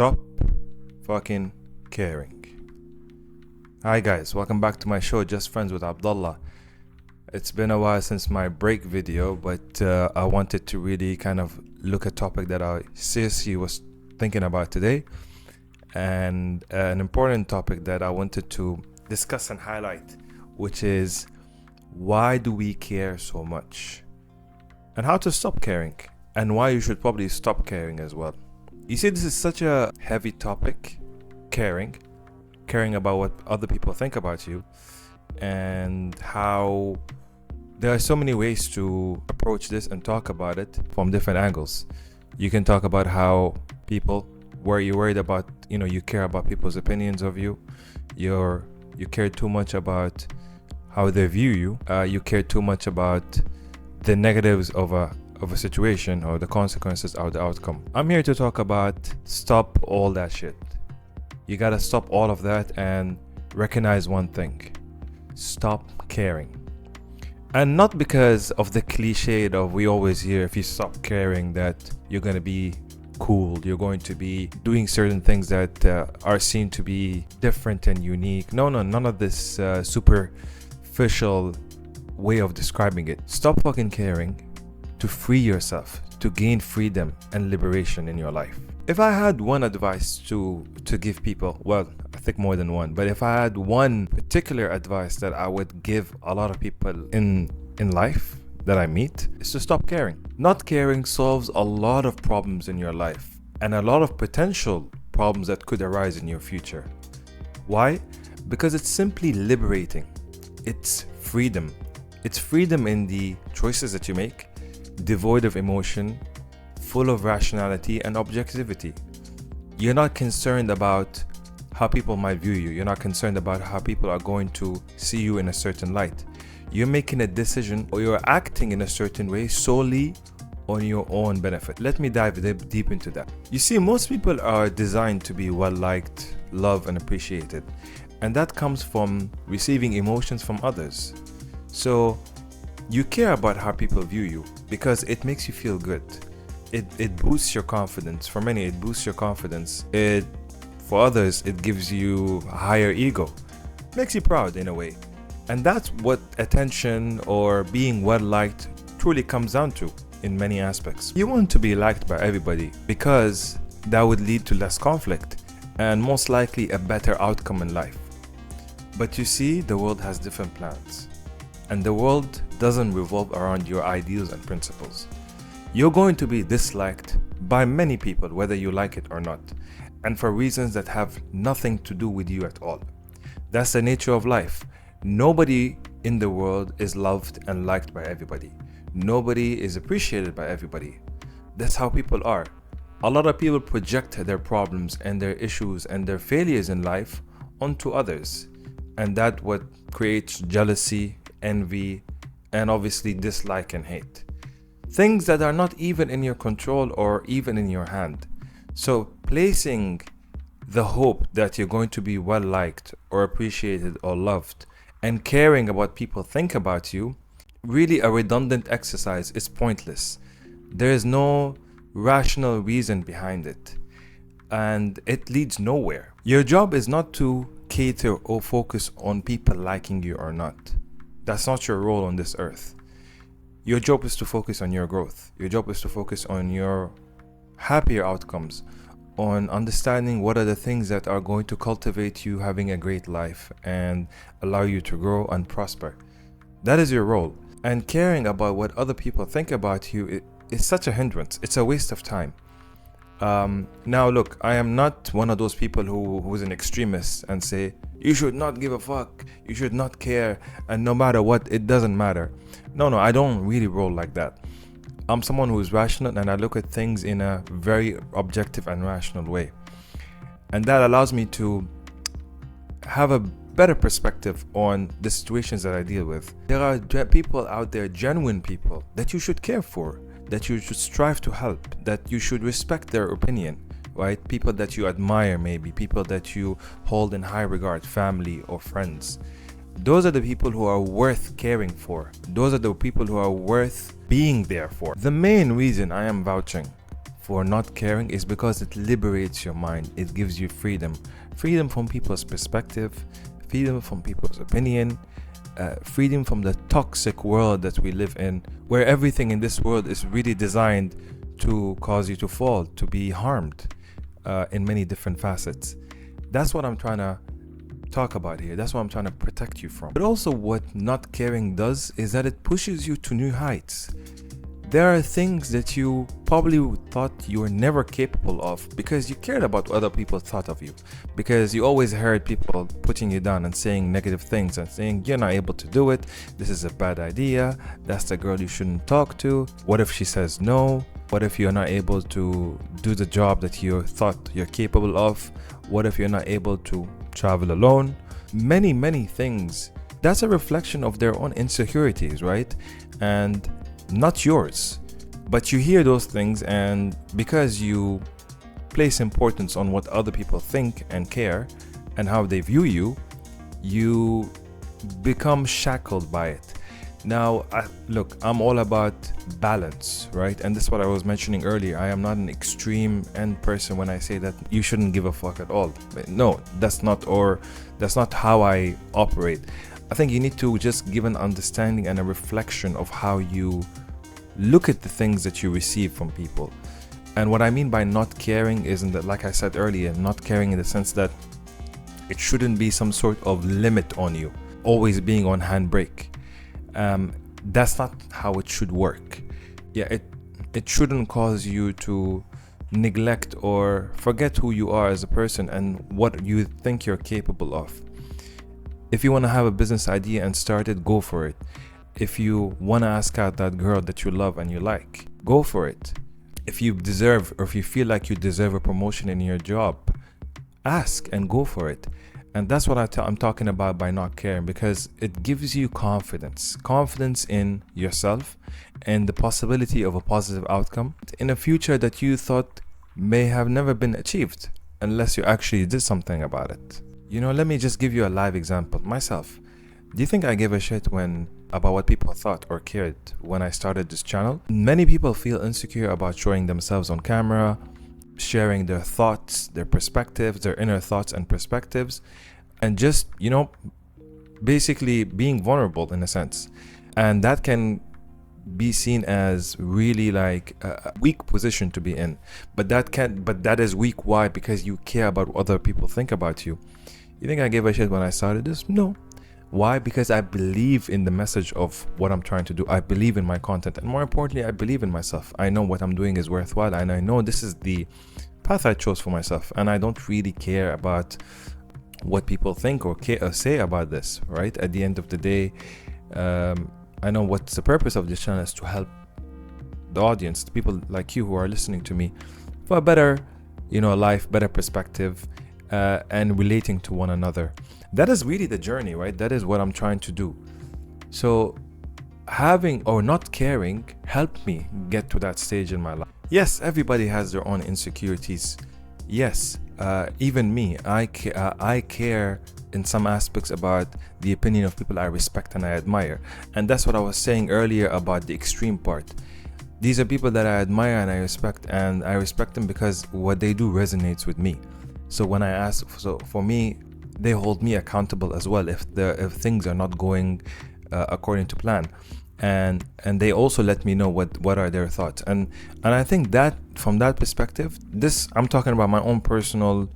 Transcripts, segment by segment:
Stop fucking caring. Hi guys, welcome back to my show, Just Friends with Abdullah. It's been a while since my break video, but I wanted to really kind of look at a topic that I seriously was thinking about today, and an important topic that I wanted to discuss and highlight, which is why do we care so much, and how to stop caring, and why you should probably stop caring as well. You see, this is such a heavy topic, caring about what other people think about you, and how there are so many ways to approach this and talk about it from different angles. You can talk about how people, where you're worried about, you care about people's opinions of you. You care too much about how they view you. You care too much about the negatives of a situation, or the consequences or the outcome. I'm here to talk about stop all that shit. You gotta stop all of that and recognize one thing: stop caring. And not because of the cliche of we always hear, if you stop caring that you're gonna be cool, you're going to be doing certain things that are seen to be different and unique. No, none of this superficial way of describing it. Stop fucking caring to free yourself, to gain freedom and liberation in your life. If I had one advice to give people, well, I think more than one, but if I had one particular advice that I would give a lot of people in life that I meet, is to stop caring. Not caring solves a lot of problems in your life and a lot of potential problems that could arise in your future. Why? Because it's simply liberating. It's freedom. It's freedom in the choices that you make, devoid of emotion, full of rationality and objectivity. You're not concerned about how people might view you. You're not concerned about how people are going to see you in a certain light. You're making a decision, or you're acting in a certain way solely on your own benefit. Let me dive deep into that. You see, most people are designed to be well liked, loved, and appreciated, and that comes from receiving emotions from others. So you care about how people view you because it makes you feel good. It boosts your confidence. For many, it boosts your confidence. For others, it gives you a higher ego. Makes you proud in a way. And that's what attention or being well liked truly comes down to in many aspects. You want to be liked by everybody because that would lead to less conflict and most likely a better outcome in life. But you see, the world has different plans. And the world doesn't revolve around your ideals and principles. You're going to be disliked by many people, whether you like it or not, and for reasons that have nothing to do with you at all. That's the nature of life. Nobody in the world is loved and liked by everybody. Nobody is appreciated by everybody. That's how people are. A lot of people project their problems and their issues and their failures in life onto others, and that what creates jealousy, envy, and obviously dislike and hate. Things that are not even in your control or even in your hand. So placing the hope that you're going to be well liked or appreciated or loved and caring about people think about you, really a redundant exercise. Is pointless. There is no rational reason behind it, and it leads nowhere. Your job is not to cater or focus on people liking you or not. That's not your role on this earth. Your job is to focus on your growth. Your job is to focus on your happier outcomes, on understanding what are the things that are going to cultivate you having a great life and allow you to grow and prosper. That is your role. And caring about what other people think about you is such a hindrance. It's a waste of time. Now look, I am not one of those people who's an extremist and say you should not give a fuck, you should not care, and no matter what, it doesn't matter. No, I don't really roll like that. I'm someone who is rational, and I look at things in a very objective and rational way, and that allows me to have a better perspective on the situations that I deal with. There are people out there, genuine people, that you should care for, that you should strive to help, that you should respect their opinion, right? People that you admire, maybe people that you hold in high regard, family or friends. Those are the people who are worth caring for. Those are the people who are worth being there for. The main reason I am vouching for not caring is because it liberates your mind. It gives you freedom. Freedom from people's perspective, freedom from people's opinion, freedom from the toxic world that we live in, where everything in this world is really designed to cause you to fall, to be harmed in many different facets. That's what I'm trying to talk about here. That's what I'm trying to protect you from. But also what not caring does is that it pushes you to new heights. There are things that you probably thought you were never capable of because you cared about what other people thought of you, because you always heard people putting you down and saying negative things and saying you're not able to do it, this is a bad idea, that's the girl you shouldn't talk to, what if she says no, what if you're not able to do the job that you thought you're capable of, what if you're not able to travel alone, many things. That's a reflection of their own insecurities, right? And not yours. But you hear those things, and because you place importance on what other people think and care and how they view you, you become shackled by it. Now, look, I'm all about balance, right? And this is what I was mentioning earlier. I am not an extreme end person when I say that you shouldn't give a fuck at all. No, that's not how I operate. I think you need to just give an understanding and a reflection of how you look at the things that you receive from people. And what I mean by not caring isn't that, like I said earlier, not caring in the sense that it shouldn't be some sort of limit on you, always being on handbrake. That's not how it should work. Yeah, it shouldn't cause you to neglect or forget who you are as a person and what you think you're capable of. If you want to have a business idea and start it, go for it. If you want to ask out that girl that you love and you like, go for it. If you deserve, or if you feel like you deserve a promotion in your job, ask and go for it. And that's what I'm talking about by not caring, because it gives you confidence in yourself and the possibility of a positive outcome in a future that you thought may have never been achieved unless you actually did something about it. You know, let me just give you a live example. Myself, do you think I gave a shit about what people thought or cared when I started this channel? Many people feel insecure about showing themselves on camera, sharing their thoughts, their perspectives, their inner thoughts and perspectives, and just, you know, basically being vulnerable in a sense. And that can be seen as really like a weak position to be in. But that is weak. Why? Because you care about what other people think about you. You think I gave a shit when I started this? No. Why? Because I believe in the message of what I'm trying to do. I believe in my content, and more importantly, I believe in myself. I know what I'm doing is worthwhile, and I know this is the path I chose for myself, and I don't really care about what people think or say about this, right? At the end of the day, I know what's the purpose of this channel is to help the audience, the people like you who are listening to me, for a better, you know, life, better perspective, and relating to one another. That is really the journey, right? That is what I'm trying to do. So having or not caring helped me get to that stage in my life. Yes, everybody has their own insecurities. Yes, even me, I care in some aspects about the opinion of people I respect and I admire. And that's what I was saying earlier about the extreme part. These are people that I admire and I respect them because what they do resonates with me. So when I ask, so for me, they hold me accountable as well if things are not going according to plan, and they also let me know what are their thoughts, and I think that from that perspective, this I'm talking about my own personal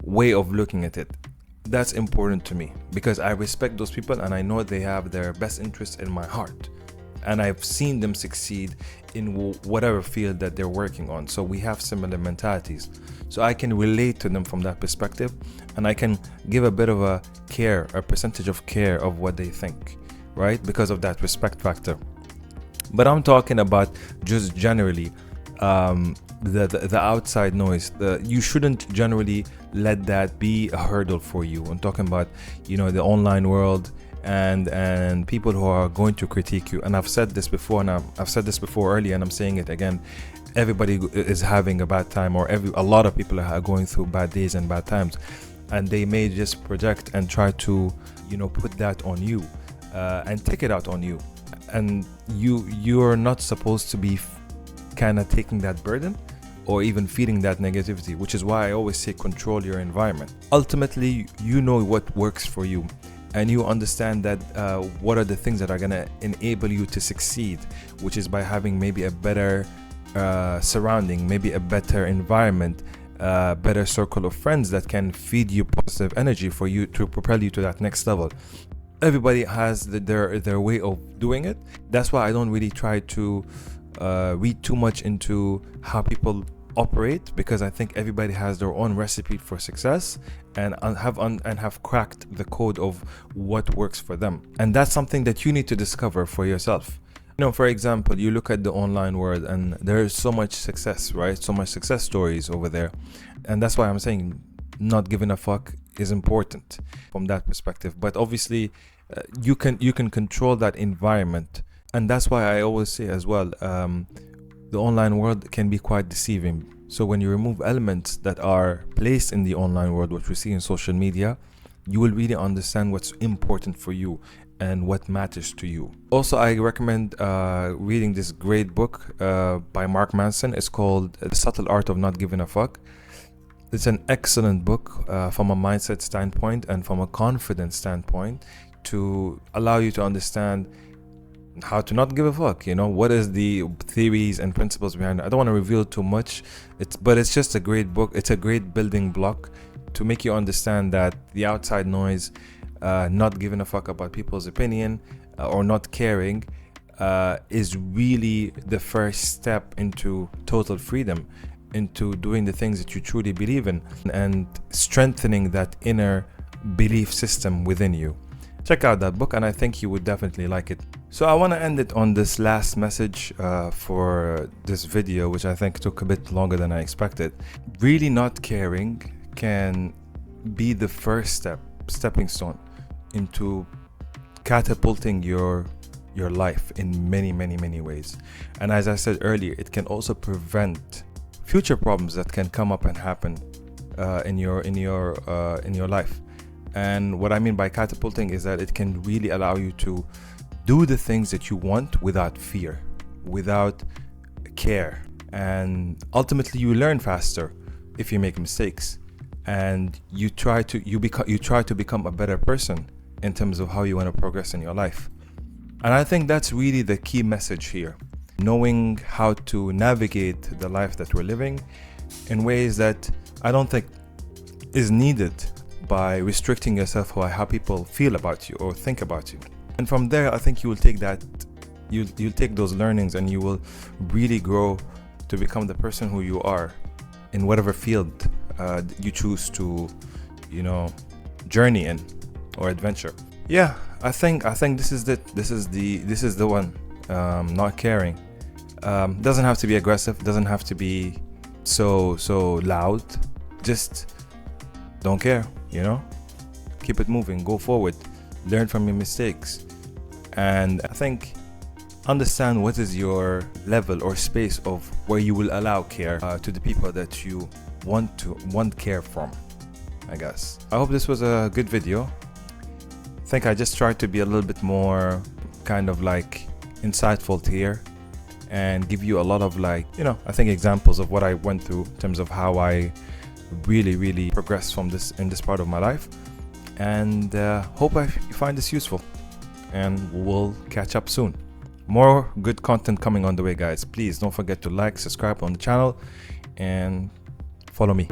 way of looking at it. That's important to me because I respect those people and I know they have their best interests in my heart, and I've seen them succeed in whatever field that they're working on. So we have similar mentalities. So I can relate to them from that perspective, and I can give a bit of a percentage of care of what they think, right? Because of that respect factor. But I'm talking about just generally the outside noise. You shouldn't generally let that be a hurdle for you. I'm talking about, you know, the online world and people who are going to critique you. And I've said this before, and I've said this before earlier, and I'm saying it again. Everybody is having a bad time, or a lot of people are going through bad days and bad times, and they may just project and try to, you know, put that on you and take it out on you, and you're not supposed to be kind of taking that burden or even feeding that negativity, which is why I always say control your environment. Ultimately, you know what works for you, and you understand that what are the things that are going to enable you to succeed, which is by having maybe a better surrounding, maybe a better environment, better circle of friends that can feed you positive energy for you to propel you to that next level. Everybody has their way of doing it. That's why I don't really try to read too much into how people operate, because I think everybody has their own recipe for success and have cracked the code of what works for them. And that's something that you need to discover for yourself. You know, for example, you look at the online world and there is so much success, right? So much success stories over there. And that's why I'm saying not giving a fuck is important from that perspective. But obviously, you can control that environment. And that's why I always say as well, the online world can be quite deceiving. So when you remove elements that are placed in the online world, which we see in social media, you will really understand what's important for you and what matters to you. Also, I recommend reading this great book by Mark Manson. It's called The Subtle Art of Not Giving a Fuck. It's an excellent book from a mindset standpoint and from a confidence standpoint, to allow you to understand how to not give a fuck. You know, what is the theories and principles behind it. I don't want to reveal too much, but it's just a great book. It's a great building block to make you understand that the outside noise, not giving a fuck about people's opinion, or not caring, is really the first step into total freedom, into doing the things that you truly believe in, and strengthening that inner belief system within you. Check out that book, and I think you would definitely like it. So I want to end it on this last message for this video, which I think took a bit longer than I expected. Really not caring can be the first stepping stone into catapulting your life in many ways. And as I said earlier, it can also prevent future problems that can come up and happen in your life. And what I mean by catapulting is that it can really allow you to do the things that you want without fear, without care. And ultimately you learn faster if you make mistakes, and you try to become a better person in terms of how you want to progress in your life. And I think that's really the key message here. Knowing how to navigate the life that we're living in ways that I don't think is needed by restricting yourself by how people feel about you or think about you. And from there, I think you will take you'll take those learnings, and you will really grow to become the person who you are in whatever field you choose to, journey in or adventure. Yeah, I think this is it. This is the one. Not caring. Doesn't have to be aggressive. Doesn't have to be so loud. Just don't care. Keep it moving. Go forward. Learn from your mistakes. And I think understand what is your level or space of where you will allow care to the people that you want care from, I guess. I hope this was a good video. I think I just tried to be a little bit more kind of like insightful here and give you a lot of I think examples of what I went through in terms of how I really progressed from in this part of my life. And hope you find this useful, and we'll catch up soon. More good content coming on the way, guys. Please don't forget to like, subscribe on the channel, and follow me.